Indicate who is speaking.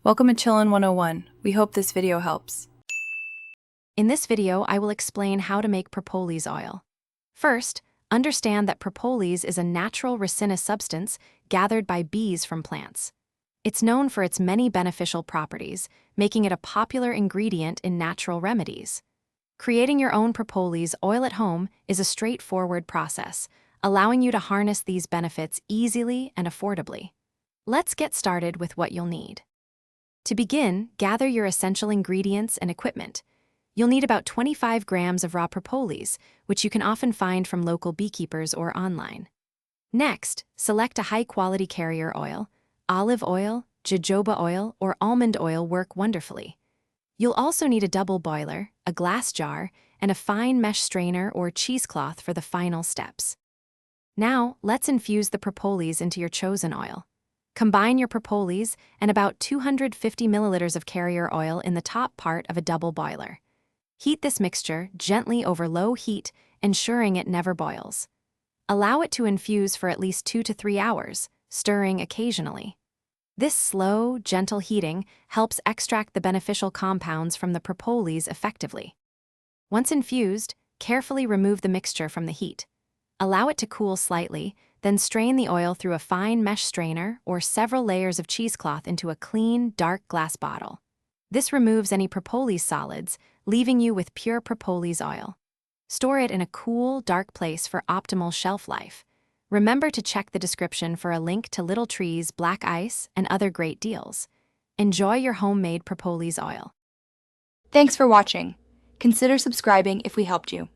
Speaker 1: Welcome to Chillin' 101. We hope this video helps.
Speaker 2: In this video, I will explain how to make propolis oil. First, understand that propolis is a natural resinous substance gathered by bees from plants. It's known for its many beneficial properties, making it a popular ingredient in natural remedies. Creating your own propolis oil at home is a straightforward process, allowing you to harness these benefits easily and affordably. Let's get started with what you'll need. To begin, gather your essential ingredients and equipment. You'll need about 25 grams of raw propolis, which you can often find from local beekeepers or online. Next, select a high-quality carrier oil. Olive oil, jojoba oil, or almond oil work wonderfully. You'll also need a double boiler, a glass jar, and a fine mesh strainer or cheesecloth for the final steps. Now, let's infuse the propolis into your chosen oil. Combine your propolis and about 250 milliliters of carrier oil in the top part of a double boiler. Heat this mixture gently over low heat, ensuring it never boils. Allow it to infuse for at least 2 to 3 hours, stirring occasionally. This slow, gentle heating helps extract the beneficial compounds from the propolis effectively. Once infused, carefully remove the mixture from the heat. Allow it to cool slightly, then strain the oil through a fine mesh strainer or several layers of cheesecloth into a clean, dark glass bottle. This removes any propolis solids, leaving you with pure propolis oil. Store it in a cool, dark place for optimal shelf life. Remember to check the description for a link to Little Tree's black ice and other great deals. Enjoy your homemade propolis oil.
Speaker 1: Thanks for watching. Consider subscribing if we helped you.